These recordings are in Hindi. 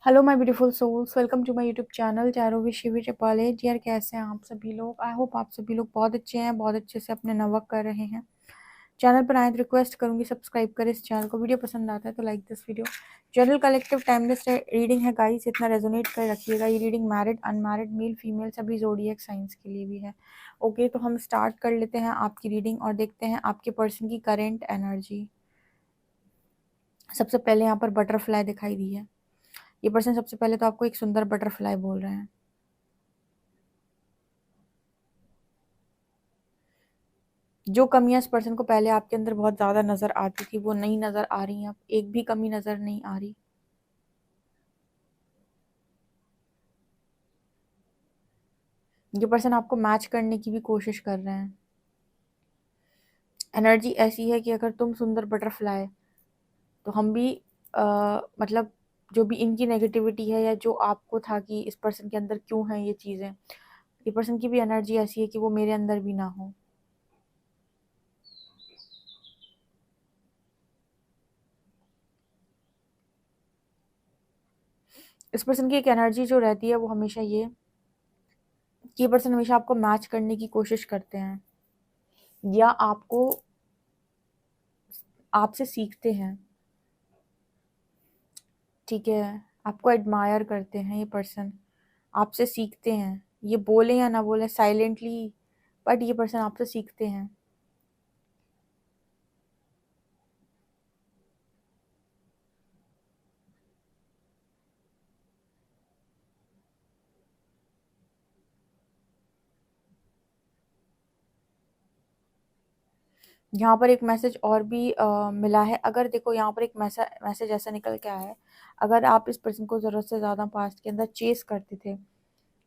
Hello my beautiful souls, welcome to my YouTube channel चारों विशिवी चपाले। यार कैसे हैं आप सभी लोग? आई होप आप सभी लोग बहुत अच्छे हैं, बहुत अच्छे से अपने नवर्क कर रहे हैं। चैनल पर आए तो रिक्वेस्ट करूंगी सब्सक्राइब करें इस चैनल को। वीडियो पसंद आता है तो like this video. General collective timeless reading है गाइस, इतना रेजोनेट कर रखिएगा। ये reading married unmarried male female सभी जोडिएक साइंस के लिए भी है। ओके, तो हम स्टार्ट कर लेते हैं आपकी रीडिंग और देखते हैं आपके पर्सन की करेंट एनर्जी। सबसे पहले यहाँ पर बटरफ्लाई दिखाई दी है। ये पर्सन सबसे पहले तो आपको एक सुंदर बटरफ्लाई बोल रहे हैं। जो कमियां इस पर्सन को पहले आपके अंदर बहुत ज्यादा नजर आती थी वो नहीं नजर आ रही हैं। अब एक भी कमी नजर नहीं आ रही। ये पर्सन आपको मैच करने की भी कोशिश कर रहे हैं। एनर्जी ऐसी है कि अगर तुम सुंदर बटरफ्लाई तो हम भी मतलब जो भी इनकी नेगेटिविटी है या जो आपको था कि इस पर्सन के अंदर क्यों है ये चीजें, ये पर्सन की भी एनर्जी ऐसी है कि वो मेरे अंदर भी ना हो। इस पर्सन की एक एनर्जी जो रहती है वो हमेशा ये कि ये पर्सन हमेशा आपको मैच करने की कोशिश करते हैं या आपको आपसे सीखते हैं। ठीक है, आपको एडमायर करते हैं ये पर्सन, आपसे सीखते हैं। ये बोले या ना बोले साइलेंटली, बट ये पर्सन आपसे सीखते हैं। यहाँ पर एक मैसेज और भी मिला है। अगर देखो यहाँ पर एक मैसेज ऐसा निकल के आया है, अगर आप इस पर्सन को ज़रूरत से ज़्यादा पास्ट के अंदर चेस करते थे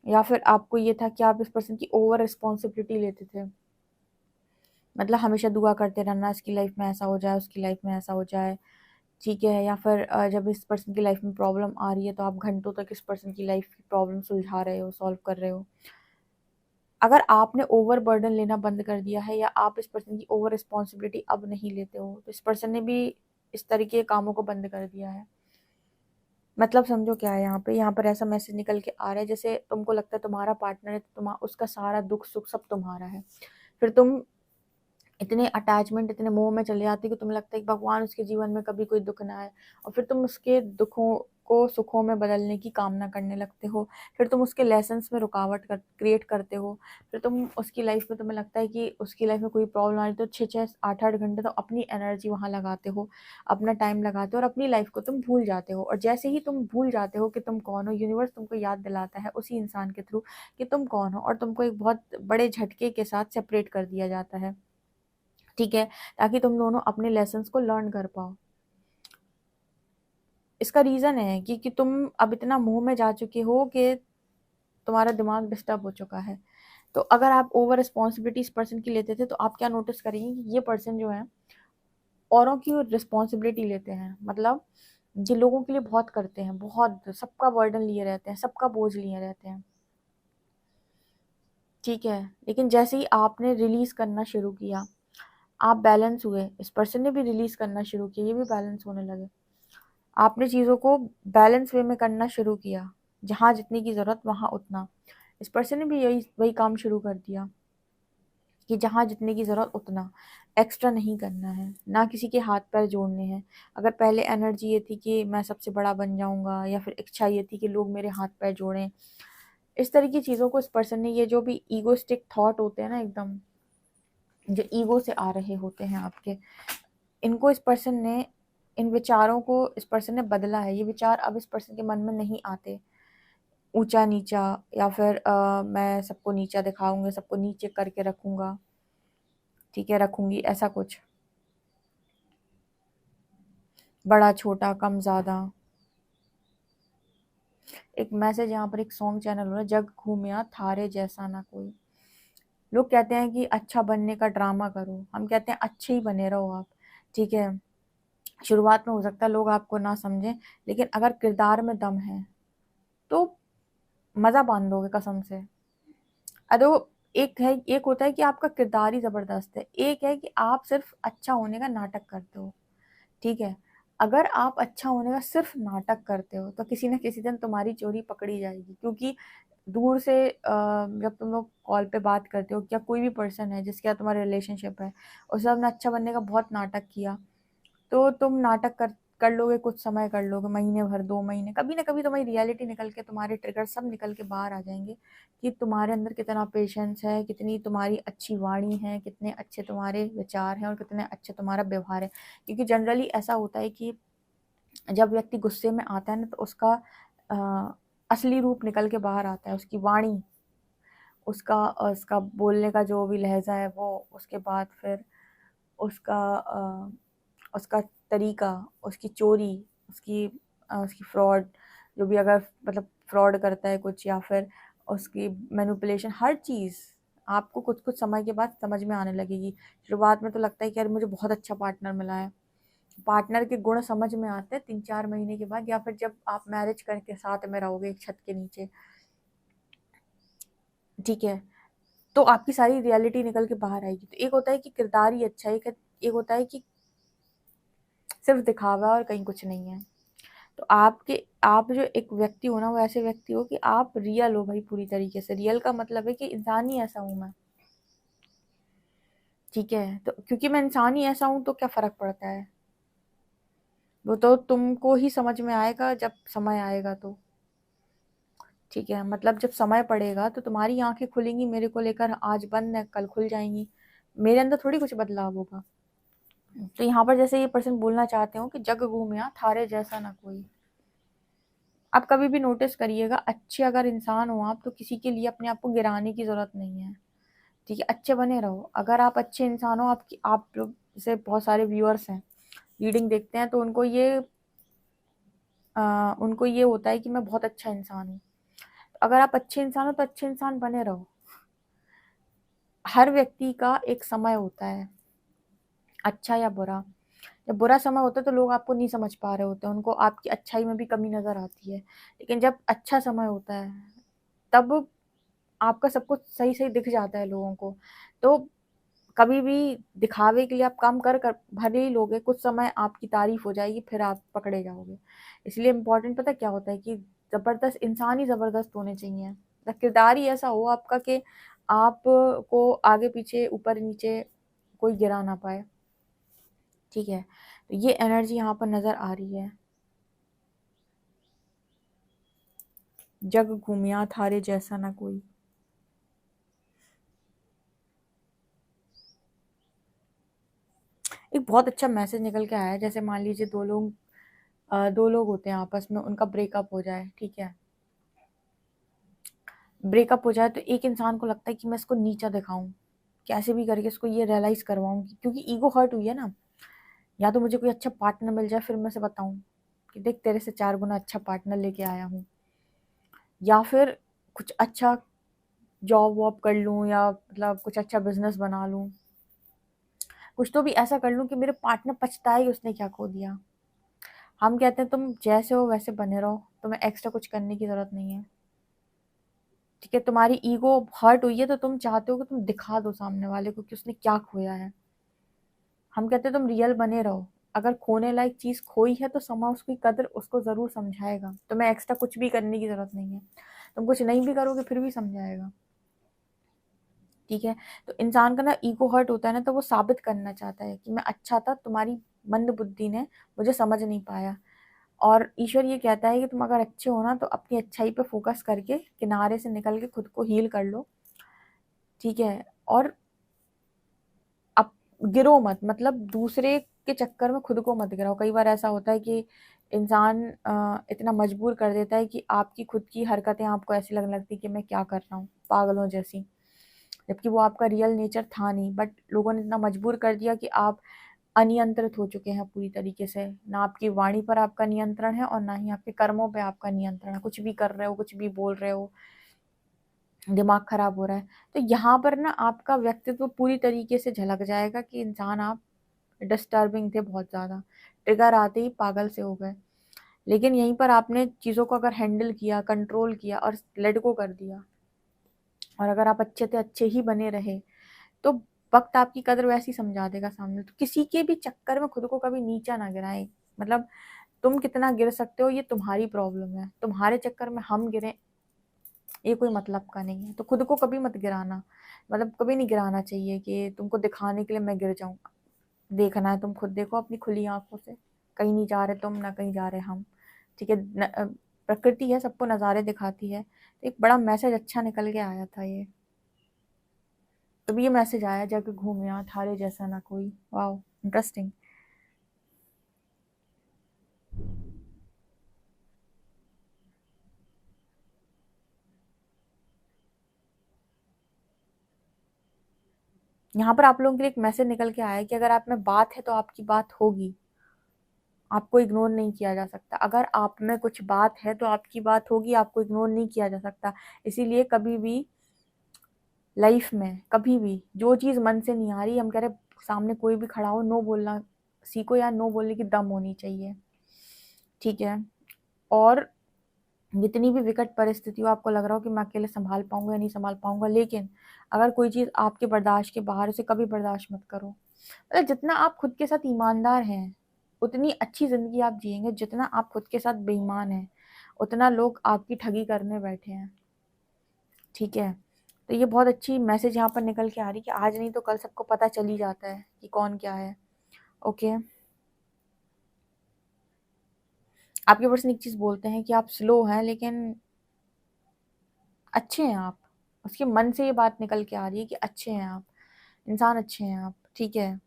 या फिर आपको ये था कि आप इस पर्सन की ओवर रिस्पॉन्सिबिलिटी लेते थे, मतलब हमेशा दुआ करते रहना इसकी लाइफ में ऐसा हो जाए, उसकी लाइफ में ऐसा हो जाए। ठीक है, या फिर जब इस पर्सन की लाइफ में प्रॉब्लम आ रही है तो आप घंटों तक इस पर्सन की लाइफ की प्रॉब्लम सुलझा रहे हो, सॉल्व कर रहे हो। अगर आपने ओवर बर्डन लेना बंद कर दिया है या आप इस पर्सन की ओवर रिस्पॉन्सिबिलिटी अब नहीं लेते हो तो इस पर्सन ने भी इस तरीके के कामों को बंद कर दिया है। मतलब समझो क्या है यहाँ पर ऐसा मैसेज निकल के आ रहा है जैसे तुमको लगता है तुम्हारा पार्टनर है तो उसका सारा दुख सुख सब तुम्हारा है। फिर तुम इतने अटैचमेंट इतने मोह में चले जाते कि तुम्हें लगता है कि भगवान उसके जीवन में कभी कोई दुख ना आए, और फिर तुम उसके दुखों को सुखों में बदलने की कामना करने लगते हो। फिर तुम उसके लेसन्स में रुकावट क्रिएट करते हो। फिर तुम उसकी लाइफ में तुम्हें लगता है कि उसकी लाइफ में कोई प्रॉब्लम आ रही तो 6-6 8-8 घंटे तो अपनी एनर्जी वहाँ लगाते हो, अपना टाइम लगाते हो और अपनी लाइफ को तुम भूल जाते हो। और जैसे ही तुम भूल जाते हो कि तुम कौन हो, यूनिवर्स तुमको याद दिलाता है उसी इंसान के थ्रू कि तुम कौन हो, और तुमको एक बहुत बड़े झटके के साथ सेपरेट कर दिया जाता है। ठीक है, ताकि तुम दोनों अपने लेसन्स को लर्न कर पाओ। इसका रीज़न है कि तुम अब इतना मोह में जा चुके हो कि तुम्हारा दिमाग डिस्टर्ब हो चुका है। तो अगर आप ओवर रिस्पॉन्सिबिलिटी इस पर्सन की लेते थे तो आप क्या नोटिस करेंगे कि ये पर्सन जो है औरों की रिस्पॉन्सिबिलिटी लेते हैं। मतलब ये लोगों के लिए बहुत करते हैं, बहुत सबका बर्डन लिए रहते हैं, सबका बोझ लिए रहते हैं। ठीक है, लेकिन जैसे ही आपने रिलीज करना शुरू किया आप बैलेंस हुए, इस पर्सन ने भी रिलीज करना शुरू किया, ये भी बैलेंस होने लगे। आपने चीज़ों को बैलेंस वे में करना शुरू किया, जहाँ जितने की ज़रूरत वहाँ उतना। इस पर्सन ने भी यही वही काम शुरू कर दिया कि जहाँ जितने की ज़रूरत उतना, एक्स्ट्रा नहीं करना है, ना किसी के हाथ पैर जोड़ने हैं। अगर पहले एनर्जी ये थी कि मैं सबसे बड़ा बन जाऊंगा या फिर इच्छा ये थी कि लोग मेरे हाथ पैर जोड़ें, इस तरह की चीज़ों को इस पर्सन ने, ये जो भी ईगोस्टिक थॉट होते हैं ना, एकदम जो ईगो से आ रहे होते हैं आपके, इनको इस पर्सन ने, इन विचारों को इस पर्सन ने बदला है। ये विचार अब इस पर्सन के मन में नहीं आते, ऊंचा नीचा या फिर मैं सबको नीचा दिखाऊंगा, सबको नीचे करके रखूंगा, ठीक है रखूंगी, ऐसा कुछ बड़ा छोटा कम ज्यादा। एक मैसेज यहाँ पर, एक सॉन्ग चैनल हो रहा है, जग घूमिया थारे जैसा ना कोई। लोग कहते हैं कि अच्छा बनने का ड्रामा करो, हम कहते हैं अच्छे ही बने रहो आप। ठीक है, शुरुआत में हो सकता है लोग आपको ना समझें, लेकिन अगर किरदार में दम है तो मजा बांध दोगे कसम से। अरे वो एक होता है कि आपका किरदार ही जबरदस्त है, एक है कि आप सिर्फ अच्छा होने का नाटक करते हो। ठीक है, अगर आप अच्छा होने का सिर्फ नाटक करते हो तो किसी न किसी दिन तुम्हारी चोरी पकड़ी जाएगी, क्योंकि दूर से जब तुम लोग कॉल पे बात करते हो, या कोई भी पर्सन है जिसके साथ तुम्हारा रिलेशनशिप है, उस सबने अच्छा बनने का बहुत नाटक किया, तो तुम नाटक कर लोगे, कुछ समय कर लोगे, महीने भर, 2 महीने, कभी ना कभी तुम्हारी रियलिटी निकल के, तुम्हारे ट्रिगर सब निकल के बाहर आ जाएंगे कि तुम्हारे अंदर कितना पेशेंस है, कितनी तुम्हारी अच्छी वाणी है, कितने अच्छे तुम्हारे विचार हैं और कितने अच्छे तुम्हारा व्यवहार है। क्योंकि जनरली ऐसा होता है कि जब व्यक्ति गुस्से में आता है ना, तो उसका असली रूप निकल के बाहर आता है, उसकी वाणी, उसका उसका बोलने का जो भी लहजा है वो, उसके बाद फिर उसका उसका तरीका, उसकी चोरी, उसकी फ्रॉड, जो भी अगर मतलब फ्रॉड करता है कुछ, या फिर उसकी मैनिपुलेशन, हर चीज़ आपको कुछ कुछ समय के बाद समझ में आने लगेगी। शुरुआत में तो लगता है कि यार मुझे बहुत अच्छा पार्टनर मिला है, पार्टनर के गुण समझ में आते हैं 3-4 महीने के बाद, या फिर जब आप मैरिज करके साथ में रहोगे एक छत के नीचे, ठीक है, तो आपकी सारी रियलिटी निकल के बाहर आएगी। तो एक होता है कि किरदार ही अच्छा है, एक होता है कि सिर्फ दिखावा और कहीं कुछ नहीं है। तो आप जो एक व्यक्ति हो ना, वो ऐसे व्यक्ति हो कि आप रियल हो भाई, पूरी तरीके से। रियल का मतलब है कि इंसान ही ऐसा हूं मैं, ठीक है। तो क्योंकि मैं इंसान ही ऐसा हूं तो क्या फर्क पड़ता है, वो तो तुमको ही समझ में आएगा जब समय आएगा तो, ठीक है। मतलब जब समय पड़ेगा तो तुम्हारी आंखें खुलेंगी मेरे को लेकर, आज बंद है कल खुल जाएंगी, मेरे अंदर थोड़ी कुछ बदलाव होगा। तो यहाँ पर जैसे ये पर्सन बोलना चाहते हो कि जग घूमिया थारे जैसा ना कोई। आप कभी भी नोटिस करिएगा, अच्छे अगर इंसान हो आप, तो किसी के लिए अपने आप को गिराने की जरूरत नहीं है, ठीक है। अच्छे बने रहो। अगर आप अच्छे इंसान हो, आपकी आप लोग जैसे बहुत सारे व्यूअर्स हैं, रीडिंग देखते हैं, तो उनको ये होता है कि मैं बहुत अच्छा इंसान हूँ। अगर आप अच्छे इंसान हो तो अच्छे इंसान बने रहो। हर व्यक्ति का एक समय होता है, अच्छा या बुरा। जब बुरा समय होता है तो लोग आपको नहीं समझ पा रहे होते हैं, उनको आपकी अच्छाई में भी कमी नजर आती है। लेकिन जब अच्छा समय होता है, तब आपका सब कुछ सही सही दिख जाता है लोगों को। तो कभी भी दिखावे के लिए आप काम कर भले ही लोगे, कुछ समय आपकी तारीफ हो जाएगी, फिर आप पकड़े जाओगे। इसलिए इम्पोर्टेंट पता क्या होता है कि जबरदस्त इंसान ही जबरदस्त होने चाहिए, मतलब किरदार ही ऐसा हो आपका कि आपको आगे पीछे ऊपर नीचे कोई गिरा ना पाए, ठीक है। तो ये एनर्जी यहाँ पर नजर आ रही है, जग घूमिया थारे जैसा ना कोई। एक बहुत अच्छा मैसेज निकल के आया है। जैसे मान लीजिए दो लोग होते हैं आपस में, उनका ब्रेकअप हो जाए, ठीक है। ब्रेकअप हो जाए तो एक इंसान को लगता है कि मैं इसको नीचा दिखाऊं, कैसे भी करके इसको ये रियलाइज करवाऊं, क्योंकि ईगो हर्ट हुई है ना। या तो मुझे कोई अच्छा पार्टनर मिल जाए, फिर मैं से बताऊं कि देख तेरे से 4 गुना अच्छा पार्टनर लेके आया हूँ, या फिर कुछ अच्छा जॉब वॉब कर लूं, या मतलब कुछ अच्छा बिजनेस बना लूं, कुछ तो भी ऐसा कर लूं कि मेरे पार्टनर पछताए कि उसने क्या खो दिया। हम कहते हैं तुम जैसे हो वैसे बने रहो, तुम्हें एक्स्ट्रा कुछ करने की जरूरत नहीं है, ठीक है। तुम्हारी ईगो हर्ट हुई है तो तुम चाहते हो कि तुम दिखा दो सामने वाले को कि उसने क्या खोया है। हम कहते हैं तुम रियल बने रहो। अगर खोने लायक चीज खोई है तो समय उसकी कदर उसको जरूर समझाएगा, तुम्हें एक्स्ट्रा कुछ भी करने की जरूरत नहीं है। तुम कुछ नहीं भी करोगे फिर भी समझाएगा, ठीक है। तो इंसान का ना ईगो हर्ट होता है ना, तो वो साबित करना चाहता है कि मैं अच्छा था, तुम्हारी मंद बुद्धि ने मुझे समझ नहीं पाया। और ईश्वर ये कहता है कि तुम अगर अच्छे हो ना, तो अपनी अच्छाई पे फोकस करके किनारे से निकल के खुद को हील कर लो, ठीक है। और अब गिरो मत, मतलब दूसरे के चक्कर में खुद को मत गिराओ। कई बार ऐसा होता है कि इंसान इतना मजबूर कर देता है कि आपकी खुद की हरकतें आपको ऐसी लगने लगती कि मैं क्या कर रहा हूँ, पागलों जैसी, जबकि वो आपका रियल नेचर था नहीं। बट लोगों ने इतना मजबूर कर दिया कि आप अनियंत्रित हो चुके हैं पूरी तरीके से। ना आपकी वाणी पर आपका नियंत्रण है और ना ही आपके कर्मों पे आपका नियंत्रण है। कुछ भी कर रहे हो, कुछ भी बोल रहे हो, दिमाग खराब हो रहा है। तो यहाँ पर ना आपका व्यक्तित्व पूरी तरीके से झलक जाएगा कि इंसान आप डिस्टर्बिंग थे बहुत ज़्यादा, ट्रिगर आते ही पागल से हो गए। लेकिन यहीं पर आपने चीज़ों को अगर हैंडल किया, कंट्रोल किया और लेट गो कर दिया, और अगर आप अच्छे से अच्छे ही बने रहे, तो वक्त आपकी कदर वैसी समझा देगा सामने। तो किसी के भी चक्कर में खुद को कभी नीचा ना गिराएं, मतलब तुम कितना गिर सकते हो ये तुम्हारी प्रॉब्लम है, तुम्हारे चक्कर में हम गिरे ये कोई मतलब का नहीं है। तो खुद को कभी मत गिराना, मतलब कभी नहीं गिराना चाहिए कि तुमको दिखाने के लिए मैं गिर जाऊँ। देखना है तुम खुद देखो अपनी खुली आँखों से, कहीं नहीं जा रहे तुम, ना कहीं जा रहे हम, ठीक है? प्रकृति है, सबको नज़ारे दिखाती है। तो एक बड़ा मैसेज अच्छा निकल के आया था ये। तभी ये मैसेज आया, जाके घूम यहाँ थारे जैसा ना कोई। Wow, interesting. यहाँ पर आप लोगों के लिए एक मैसेज निकल के आया है कि अगर आप में बात है तो आपकी बात होगी, आपको इग्नोर नहीं किया जा सकता। अगर आप में कुछ बात है तो आपकी बात होगी, आपको इग्नोर नहीं किया जा सकता। इसीलिए कभी भी लाइफ में कभी भी जो चीज़ मन से नहीं आ रही, हम कह रहे सामने कोई भी खड़ा हो, नो बोलना सीखो, या नो बोलने की दम होनी चाहिए, ठीक है? और जितनी भी विकट परिस्थिति हो, आपको लग रहा हो कि मैं अकेले संभाल पाऊंगा या नहीं संभाल पाऊंगा, लेकिन अगर कोई चीज़ आपके बर्दाश्त के बाहर, उसे कभी बर्दाश्त मत करो। मतलब जितना आप खुद के साथ ईमानदार हैं उतनी अच्छी ज़िंदगी आप जिएंगे, जितना आप खुद के साथ बेईमान हैं उतना लोग आपकी ठगी करने बैठे हैं, ठीक है? तो ये बहुत अच्छी मैसेज यहाँ पर निकल के आ रही कि आज नहीं तो कल सबको पता चल ही जाता है कि कौन क्या है। ओके, आपके पर्सन एक चीज़ बोलते हैं कि आप स्लो हैं लेकिन अच्छे हैं आप। उसके मन से ये बात निकल के आ रही है कि अच्छे हैं आप, इंसान अच्छे हैं आप, ठीक है?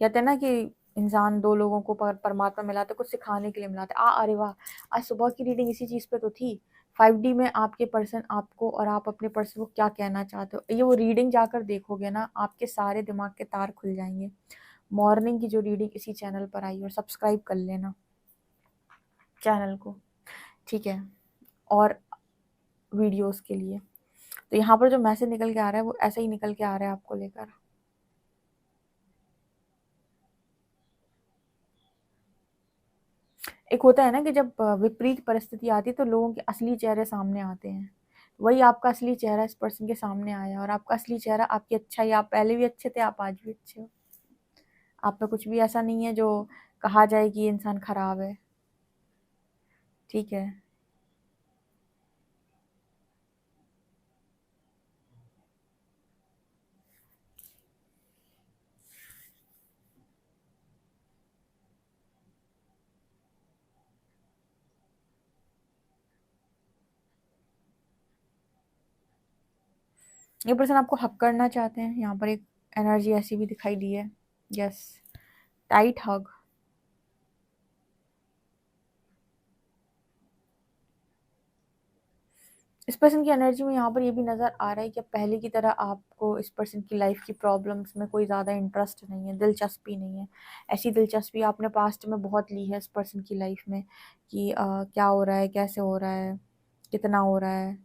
कहते हैं ना कि इंसान दो लोगों को परमात्मा मिलाते कुछ सिखाने के लिए मिलाते। अरे वाह, आज सुबह की रीडिंग इसी चीज़ पे तो थी। 5D में आपके पर्सन आपको और आप अपने पर्सन को क्या कहना चाहते हो, ये वो रीडिंग जाकर देखोगे ना, आपके सारे दिमाग के तार खुल जाएंगे। मॉर्निंग की जो रीडिंग इसी चैनल पर आई, और सब्सक्राइब कर लेना चैनल को, ठीक है? और वीडियोस के लिए। तो यहाँ पर जो मैसेज निकल के आ रहा है वो ऐसा ही निकल के आ रहा है आपको लेकर। एक होता है ना कि जब विपरीत परिस्थिति आती है तो लोगों के असली चेहरे सामने आते हैं। वही आपका असली चेहरा इस पर्सन के सामने आया, और आपका असली चेहरा आपकी अच्छाई, आप पहले भी अच्छे थे, आप आज भी अच्छे हो। आप में कुछ भी ऐसा नहीं है जो कहा जाए कि ये इंसान खराब है, ठीक है? ये पर्सन आपको हक करना चाहते हैं। यहाँ पर एक एनर्जी ऐसी भी दिखाई दी है। यस, टाइट हग। इस पर्सन की एनर्जी में यहाँ पर ये भी नज़र आ रहा है कि अब पहले की तरह आपको इस पर्सन की लाइफ की प्रॉब्लम्स में कोई ज़्यादा इंटरेस्ट नहीं है, दिलचस्पी नहीं है। ऐसी दिलचस्पी आपने पास्ट में बहुत ली है इस पर्सन की लाइफ में कि क्या हो रहा है, कैसे हो रहा है, कितना हो रहा है।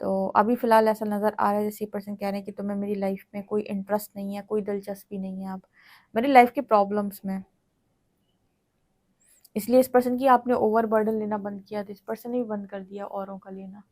तो अभी फ़िलहाल ऐसा नज़र आ रहा है जैसे ये पर्सन कह रहे हैं कि तुम्हें मेरी लाइफ में कोई इंटरेस्ट नहीं है, कोई दिलचस्पी नहीं है अब मेरी लाइफ की प्रॉब्लम्स में। इसलिए इस पर्सन की आपने ओवर बर्डन लेना बंद किया, तो इस पर्सन ने भी बंद कर दिया औरों का लेना।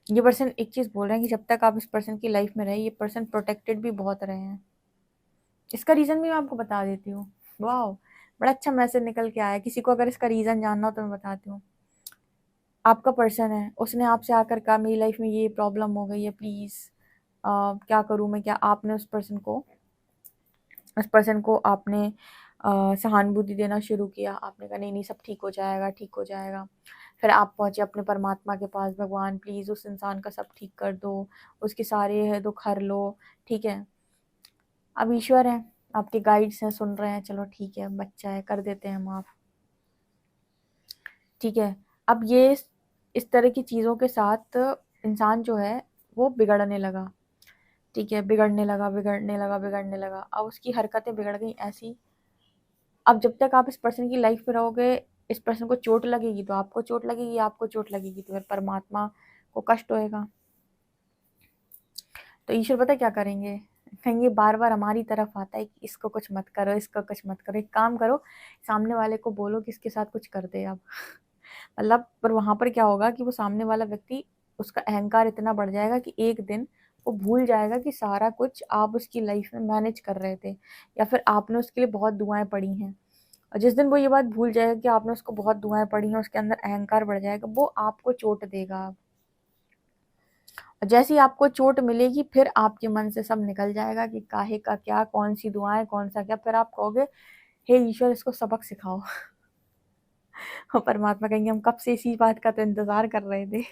ये पर्सन एक चीज़ बोल रहे हैं कि जब तक आप इस पर्सन की लाइफ में रहे, ये पर्सन प्रोटेक्टेड भी बहुत रहे हैं। इसका रीज़न भी मैं आपको बता देती हूँ। वाह, बड़ा अच्छा मैसेज निकल के आया। किसी को अगर इसका रीज़न जानना हो तो मैं बताती हूँ। आपका पर्सन है, उसने आपसे आकर कहा मेरी लाइफ में ये प्रॉब्लम हो गई है, प्लीज़ क्या करूँ मैं? क्या आपने उस पर्सन को आपने सहानुभूति देना शुरू किया। आपने कहा नहीं नहीं, सब ठीक हो जाएगा, ठीक हो जाएगा। फिर आप पहुँचे अपने परमात्मा के पास, भगवान प्लीज़ उस इंसान का सब ठीक कर दो, उसके सारे दुख हर लो, ठीक है? अब ईश्वर हैं, आपके गाइड्स हैं, सुन रहे हैं, चलो ठीक है, बच्चा है, कर देते हैं माफ़, ठीक है? अब ये इस तरह की चीज़ों के साथ इंसान जो है वो बिगड़ने लगा, ठीक है? बिगड़ने लगा, बिगड़ने लगा, बिगड़ने लगा। अब उसकी हरकतें बिगड़ गई ऐसी अब जब तक आप इस पर्सन की लाइफ में रहोगे, इस पर्सन को चोट लगेगी तो आपको चोट लगेगी, आपको चोट लगेगी तो फिर परमात्मा को कष्ट होएगा। तो ईश्वर पता क्या करेंगे, कहेंगे बार बार हमारी तरफ आता है कि इसको कुछ मत करो, इसको कुछ मत करो, एक काम करो, सामने वाले को बोलो कि इसके साथ कुछ कर दे अब। मतलब पर वहां पर क्या होगा कि वो सामने वाला व्यक्ति, उसका अहंकार इतना बढ़ जाएगा कि एक दिन वो भूल जाएगा कि सारा कुछ आप उसकी लाइफ में मैनेज कर रहे थे, या फिर आपने उसके लिए बहुत दुआएं पड़ी हैं। और जिस दिन वो ये बात भूल जाएगा कि आपने उसको बहुत दुआएं पड़ी हैं, उसके अंदर अहंकार बढ़ जाएगा, वो आपको चोट देगा। जैसे ही आपको चोट मिलेगी फिर आपके मन से सब निकल जाएगा कि काहे का क्या, कौन सी दुआएं, कौन सा क्या, फिर आप कहोगे हे ईश्वर इसको सबक सिखाओ। और परमात्मा कहेंगे हम कब से इसी बात का तो इंतजार कर रहे थे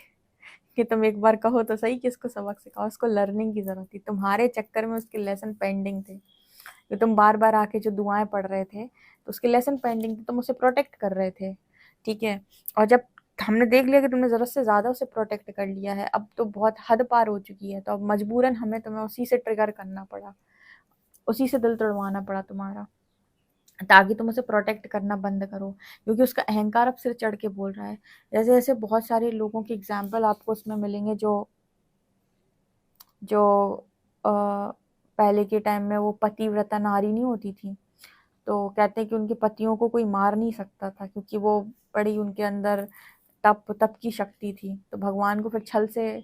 कि तुम एक बार कहो तो सही कि इसको सबक सिखाओ, इसको लर्निंग की जरूरत थी, तुम्हारे चक्कर में उसके लेसन पेंडिंग थे, कि तुम बार बार आके जो दुआएं पढ़ रहे थे तो उसके लेसन पेंडिंग थे, तुम उसे प्रोटेक्ट कर रहे थे। ठीक है, और जब हमने देख लिया कि तुमने जरूरत से ज्यादा उसे प्रोटेक्ट कर लिया है, अब तो बहुत हद पार हो चुकी है, तो अब मजबूरन हमें तुम्हें उसी से ट्रिगर करना पड़ा, उसी से दिल तोड़वाना पड़ा तुम्हारा, ताकि तुम उसे प्रोटेक्ट करना बंद करो, क्योंकि उसका अहंकार अब सिर चढ़ के बोल रहा है। जैसे जैसे बहुत सारे लोगों के एग्जाम्पल आपको उसमें मिलेंगे, जो जो पहले के टाइम में वो पतिव्रता नारी नहीं होती थी, तो कहते हैं कि उनके पतियों को कोई मार नहीं सकता था, क्योंकि वो बड़ी उनके अंदर तप तप की शक्ति थी, तो भगवान को फिर छल से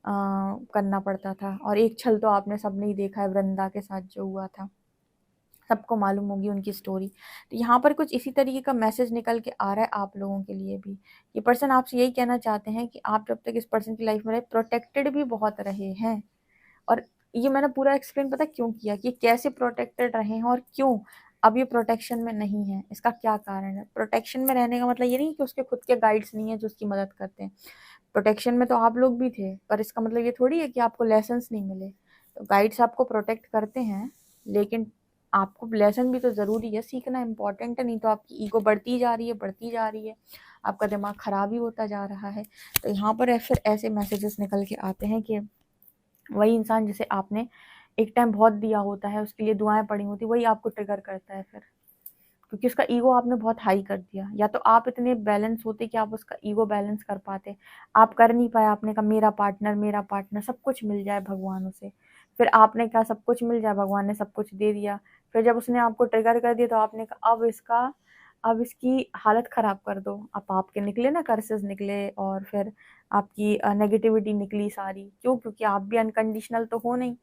करना पड़ता था। और एक छल तो आपने सबने ही देखा है, वृंदा के साथ जो हुआ था, सबको मालूम होगी उनकी स्टोरी। तो यहाँ पर कुछ इसी तरीके का मैसेज निकल के आ रहा है आप लोगों के लिए भी। ये पर्सन आपसे यही कहना चाहते हैं कि आप जब तक इस पर्सन की लाइफ में रहे, प्रोटेक्टेड भी बहुत रहे हैं। और ये मैंने पूरा एक्सप्लेन पता क्यों किया कि कैसे प्रोटेक्टेड रहे हैं और क्यों अब ये प्रोटेक्शन में नहीं है, इसका क्या कारण है। प्रोटेक्शन में रहने का मतलब ये नहीं कि उसके खुद के गाइड्स नहीं है जो उसकी मदद करते हैं, प्रोटेक्शन में तो आप लोग भी थे, पर इसका मतलब ये थोड़ी है कि आपको लेसन्स नहीं मिले। तो गाइड्स आपको प्रोटेक्ट करते हैं, लेकिन आपको लेसन भी तो ज़रूरी है, सीखना इम्पोर्टेंट है, नहीं तो आपकी ईगो बढ़ती जा रही है, बढ़ती जा रही है, आपका दिमाग ख़राब ही होता जा रहा है। तो यहाँ पर फिर ऐसे मैसेजेस निकल के आते हैं कि वही इंसान जिसे आपने एक टाइम बहुत दिया होता है, उसके लिए दुआएं पड़ी होती, वही आपको ट्रिगर करता है फिर, क्योंकि उसका ईगो आपने बहुत हाई कर दिया। या तो आप इतने बैलेंस होते कि आप उसका ईगो बैलेंस कर पाते, आप कर नहीं पाए, आपने कहा मेरा पार्टनर सब कुछ मिल जाए भगवान उसे, फिर आपने कहा सब कुछ मिल जाए, भगवान ने सब कुछ दे दिया, फिर जब उसने आपको ट्रिगर कर दिया तो आपने कहा अब इसकी हालत खराब कर दो। अब आपके निकले ना कर्सेस निकले, और फिर आपकी नेगेटिविटी निकली सारी, क्यों? क्योंकि आप भी अनकंडीशनल तो हो नहीं,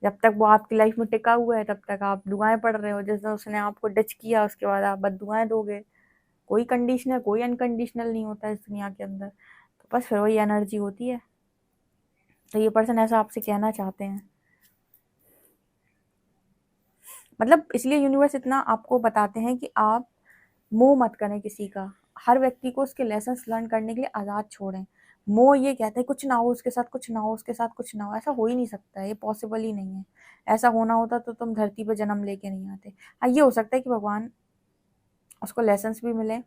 जब तक वो आपकी लाइफ में टिका हुआ है तब तक आप दुआएं पढ़ रहे हो, जैसे उसने आपको डच किया उसके बाद आप बस दुआएं दोगे। कोई कंडीशनल, कोई अनकंडीशनल नहीं होता इस दुनिया के अंदर, तो बस फिर वही एनर्जी होती है। तो ये पर्सन ऐसा आपसे कहना चाहते हैं, मतलब इसलिए यूनिवर्स इतना आपको बताते हैं कि आप मोह मत करें किसी का, हर व्यक्ति को उसके लेसन्स लर्न करने के लिए आज़ाद छोड़ें। मोह ये कहता है कुछ ना हो उसके साथ, कुछ ना हो उसके साथ, कुछ ना हो, ऐसा हो ही नहीं सकता है, ये पॉसिबल ही नहीं है। ऐसा होना होता तो तुम धरती पर जन्म लेके नहीं आते। हाँ, ये हो सकता है कि भगवान उसको लेसन्स भी मिले,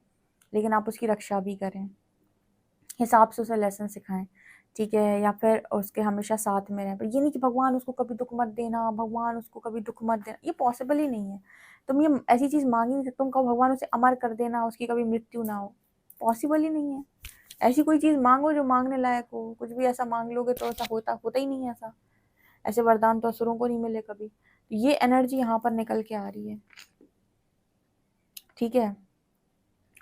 लेकिन आप उसकी रक्षा भी करें, हिसाब से उसे लेसन सिखाएं, ठीक है, या फिर उसके हमेशा साथ में रहें। पर ये नहीं कि भगवान उसको कभी दुख मत देना, भगवान उसको कभी दुख मत देना, ये पॉसिबल ही नहीं है। तुम ये ऐसी चीज़ मांग ही नहीं सकते, तुम कहो भगवान उसे अमर कर देना, उसकी कभी मृत्यु ना हो, पॉसिबल ही नहीं है। ऐसी कोई चीज़ मांगो जो मांगने लायक हो, कुछ भी ऐसा मांग लोगे तो ऐसा होता होता ही नहीं है। ऐसा ऐसे वरदान तो असुरों को नहीं मिले कभी। तो ये एनर्जी यहाँ पर निकल के आ रही है, ठीक है।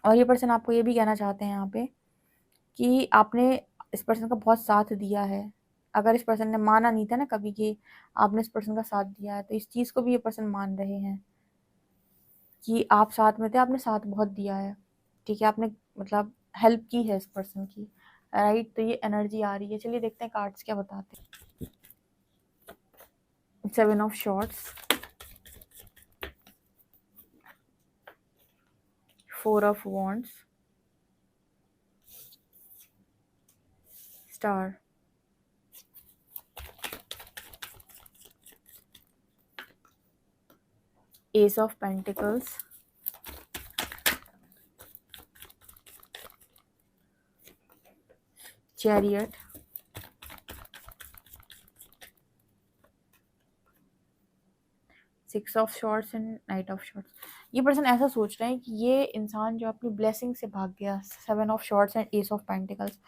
और ये पर्सन आपको ये भी कहना चाहते हैं यहाँ पे कि आपने इस पर्सन का बहुत साथ दिया है। अगर इस पर्सन ने माना नहीं था ना कभी कि आपने इस पर्सन का साथ दिया है, तो इस चीज़ को भी ये पर्सन मान रहे हैं कि आप साथ में थे, आपने साथ बहुत दिया है, ठीक है, आपने मतलब हेल्प की है इस पर्सन की, राइट। तो ये एनर्जी आ रही है। चलिए देखते हैं कार्ड्स क्या बताते हैं। 7 of shorts, 4 of wands, star, S of pentacles, chariot, 6 of shorts and night of shorts. ये पर्सन ऐसा सोच रहे हैं कि ये इंसान जो अपनी ब्लेसिंग से भाग गया, 7 of shorts and S of pentacles.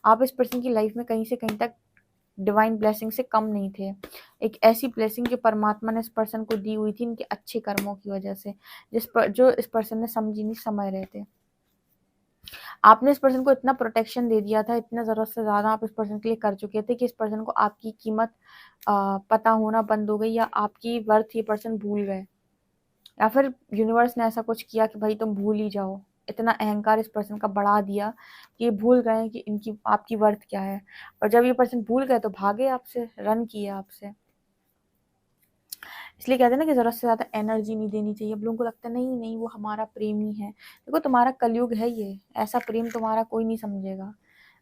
आप इस पर्सन की लाइफ में कहीं से कहीं तक डिवाइन ब्लेसिंग से कम नहीं थे। एक ऐसी ब्लेसिंग जो परमात्मा ने इस पर्सन को दी हुई थी इनके अच्छे कर्मों की वजह से, जो इस पर्सन ने समझी नहीं समझ रहे थे। आपने इस पर्सन को इतना प्रोटेक्शन दे दिया था, इतना ज़रूरत से ज़्यादा आप इस पर्सन के लिए कर चुके थे कि इस पर्सन को आपकी कीमत पता होना बंद हो गई, या आपकी वर्थ ये पर्सन भूल गए, या फिर यूनिवर्स ने ऐसा कुछ किया कि भाई तुम भूल ही जाओ। इतना अहंकार इस पर्सन का बढ़ा दिया कि ये भूल गए कि इनकी आपकी वर्थ क्या है। और जब ये पर्सन भूल गए तो भागे आपसे, रन किए आपसे। इसलिए कहते हैं ना कि ज़रूरत से ज़्यादा एनर्जी नहीं देनी चाहिए। अब लोगों को लगता है नहीं नहीं वो हमारा प्रेम ही है। देखो तुम्हारा कलयुग है ये, ऐसा प्रेम तुम्हारा कोई नहीं समझेगा।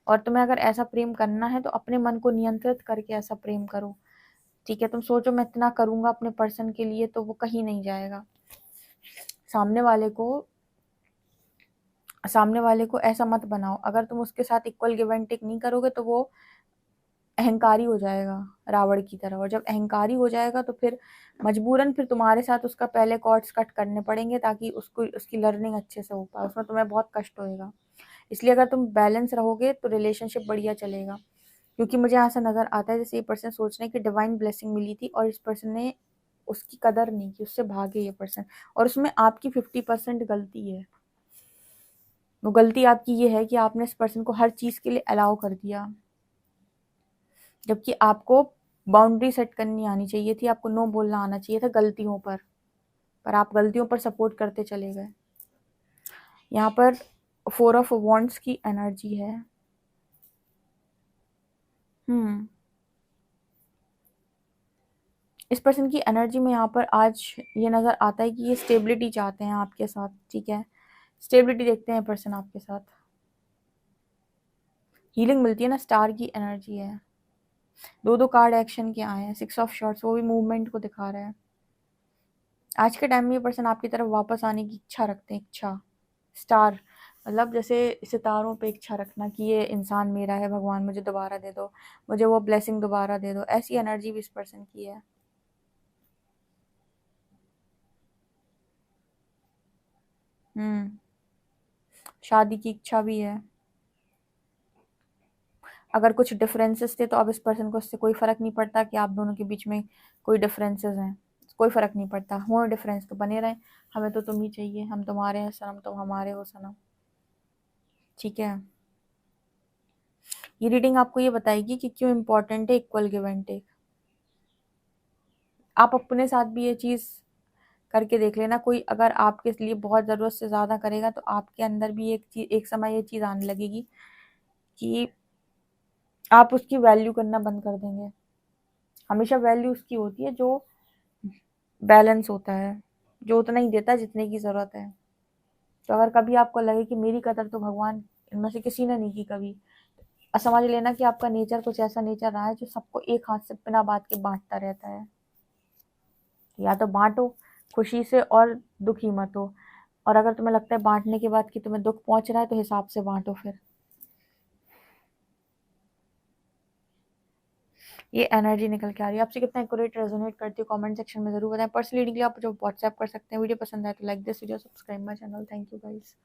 और तुम्हें अगर ऐसा प्रेम करना है तो अपने मन को नियंत्रित करके ऐसा प्रेम करो। ठीक है, तुम सोचो मैं इतना करूंगा अपने पर्सन के लिए तो वो कहीं नहीं जाएगा। सामने वाले को ऐसा मत बनाओ। अगर तुम उसके साथ इक्वल गिव एंड टेक नहीं करोगे तो वो अहंकारी हो जाएगा रावण की तरह। और जब अहंकारी हो जाएगा तो फिर मजबूरन फिर तुम्हारे साथ उसका पहले कॉर्ड्स कट करने पड़ेंगे ताकि उसको उसकी लर्निंग अच्छे से हो पाए। उसमें तुम्हें बहुत कष्ट होएगा। इसलिए अगर तुम बैलेंस रहोगे तो रिलेशनशिप बढ़िया चलेगा। क्योंकि मुझे यहाँ से नजर आता है जैसे ये पर्सन सोच रहे हैं कि डिवाइन ब्लेसिंग मिली थी और इस पर्सन ने उसकी कदर नहीं की, उससे भागे ये पर्सन। और उसमें आपकी 50% गलती है। वो गलती आपकी ये है कि आपने इस पर्सन को हर चीज के लिए अलाउ कर दिया, जबकि आपको बाउंड्री सेट करनी आनी चाहिए थी। आपको नो बोलना आना चाहिए था गलतियों पर आप गलतियों पर सपोर्ट करते चले गए। यहाँ पर 4 ऑफ वॉन्ड्स की एनर्जी है। इस पर्सन की एनर्जी में यहाँ पर आज ये नज़र आता है कि ये स्टेबिलिटी चाहते हैं आपके साथ। ठीक है, स्टेबिलिटी देखते हैं पर्सन आपके साथ। हीलिंग मिलती है ना, स्टार की एनर्जी है। 2 कार्ड एक्शन के आए हैं, 6 ऑफ शॉर्ट्स, वो भी मूवमेंट को दिखा रहा है। आज के टाइम में ये पर्सन आपकी तरफ वापस आने की इच्छा रखते हैं। इच्छा, स्टार मतलब जैसे सितारों पे इच्छा रखना कि ये इंसान मेरा है, भगवान मुझे दोबारा दे दो, मुझे वो ब्लेसिंग दोबारा दे दो। ऐसी एनर्जी भी इस पर्सन की है। शादी की इच्छा भी है। अगर कुछ डिफरेंसेस थे तो अब इस पर्सन को इससे कोई फर्क नहीं पड़ता कि आप दोनों के बीच में कोई डिफरेंसेस हैं। कोई फर्क नहीं पड़ता, हो डिफरेंस तो बने रहे। हमें तो तुम ही चाहिए, हम तुम्हारे हैं सनम, तुम हमारे हो सनम। ठीक है, ये रीडिंग आपको ये बताएगी कि क्यों इम्पोर्टेंट है इक्वल गिव एंड टेक। आप अपने साथ भी ये चीज़ करके देख लेना। कोई अगर आपके लिए बहुत ज़रूरत से ज़्यादा करेगा तो आपके अंदर भी एक समय ये चीज़ आने लगेगी कि आप उसकी वैल्यू करना बंद कर देंगे। हमेशा वैल्यू उसकी होती है जो बैलेंस होता है, जो उतना ही देता है जितने की ज़रूरत है। तो अगर कभी आपको लगे कि मेरी कदर तो भगवान इनमें से किसी ने नहीं की कभी, समझ लेना कि आपका नेचर कुछ ऐसा नेचर रहा है जो सबको एक हाथ से बिना बात के बांटता रहता है। या तो बांटो खुशी से और दुखी मत हो। और अगर तुम्हें लगता है बांटने के बाद कि तुम्हें दुख पहुंच रहा है तो हिसाब से बांटो। फिर ये एनर्जी निकल के आ रही है। आपसे कितना एक्यूरेट रेजोनेट करती है कमेंट सेक्शन में जरूर बताएं। पर्सनल रीडिंग के लिए आप जो व्हाट्सएप कर सकते हैं। वीडियो पसंद आए तो like this video, subscribe my channel. Thank you guys.